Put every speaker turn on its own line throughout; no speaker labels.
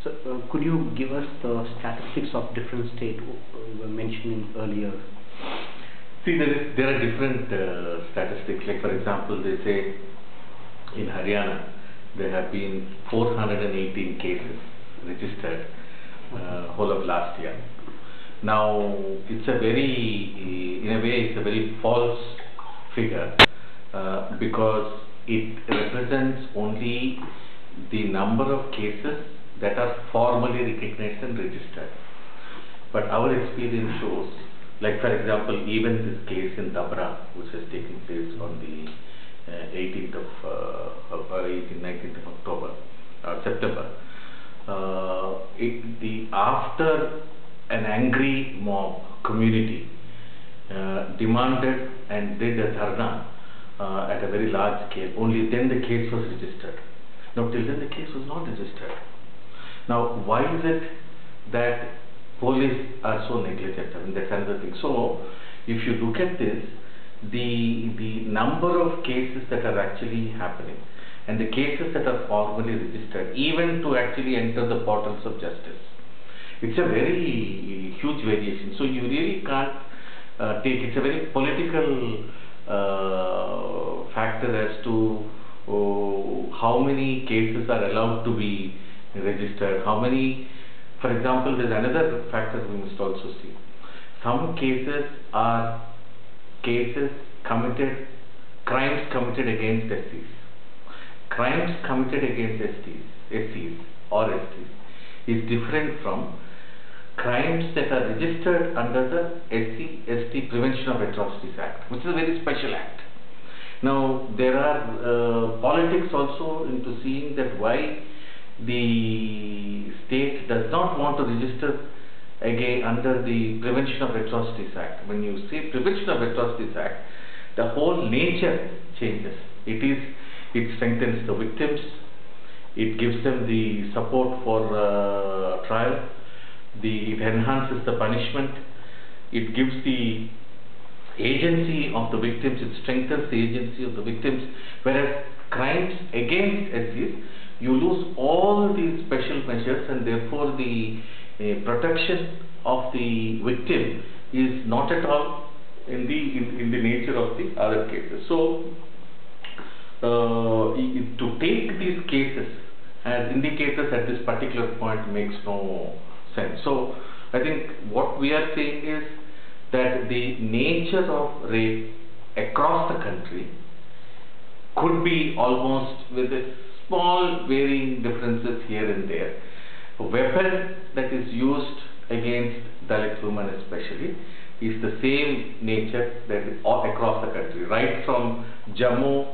So, could you give us the statistics of different states you were mentioning earlier?
See, there are different statistics. Like, for example, they say in Haryana there have been 418 cases registered whole of last year. Now, it's a very, in a way, it's a very false figure because it represents only the number of cases that are formally recognized and registered. But our experience shows, like for example, even this case in Dabra, which has taken place on the 19th of October, September, after an angry mob community demanded and did a dharna at a very large scale, only then the case was registered. Now, till then the case was not registered. Now, why is it that police are so negligent? I mean, that's another thing. So, if you look at this, the number of cases that are actually happening and the cases that are formally registered, even to actually enter the portals of justice, it's a very huge variation. So, you really can't take, it's a very political factor as to how many cases are allowed to be registered, how many. For example, there's another factor we must also see. Some cases are cases committed, crimes committed against SCs. Crimes committed against SCs or STs is different from crimes that are registered under the SC/ST Prevention of Atrocities Act, which is a very special act. Now, there are politics also into seeing that why the state does not want to register again under the Prevention of Atrocities Act. When you say Prevention of Atrocities Act, the whole nature changes. It strengthens the victims, it gives them the support for trial, it enhances the punishment, it gives the agency of the victims, it strengthens the agency of the victims, whereas crimes against SCs, you lose all these special measures, and therefore the protection of the victim is not at all in the nature of the other cases. So, to take these cases as indicators at this particular point makes no sense. So, I think what we are saying is that the nature of rape across the country could be almost with a small varying differences here and there. A weapon that is used against Dalit women especially is the same nature that is all across the country, right from Jammu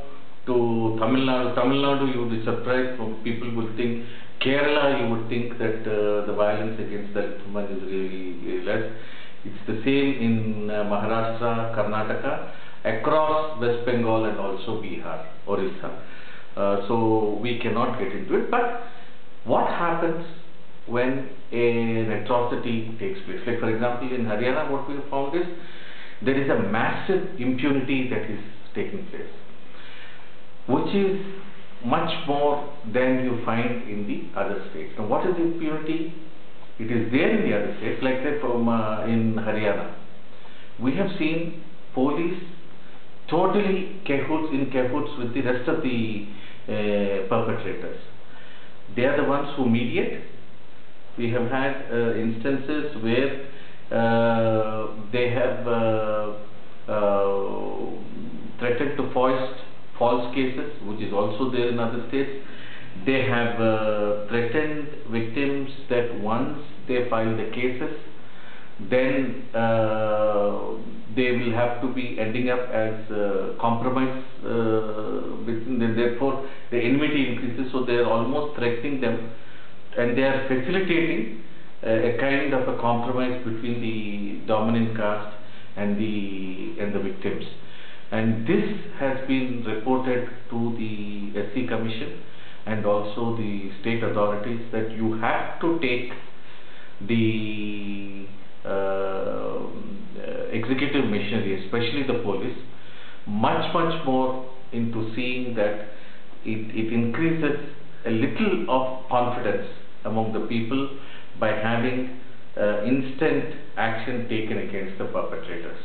to Tamil Nadu. Tamil Nadu, you would be surprised, people would think. Kerala, you would think that the violence against Dalit women is really less. It's the same in Maharashtra, Karnataka, across West Bengal and also Bihar, Orissa. So we cannot get into it. But what happens when an atrocity takes place? Like for example, in Haryana, what we have found is there is a massive impunity that is taking place, which is much more than you find in the other states. Now, what is impunity? It is there in the other states, like say in Haryana. We have seen police totally in cahoots with the rest of the perpetrators. They are the ones who mediate. We have had instances where they have threatened to foist false cases, which is also there in other states. They have threatened victims that once they file the cases, then they will have to be ending up as compromise between them. Therefore, the enmity increases. So they are almost threatening them, and they are facilitating a kind of a compromise between the dominant caste and the victims. And this has been reported to the SC Commission and also the state authorities that you have to take the executive machinery, especially the police, much more into seeing that it increases a little of confidence among the people by having instant action taken against the perpetrators.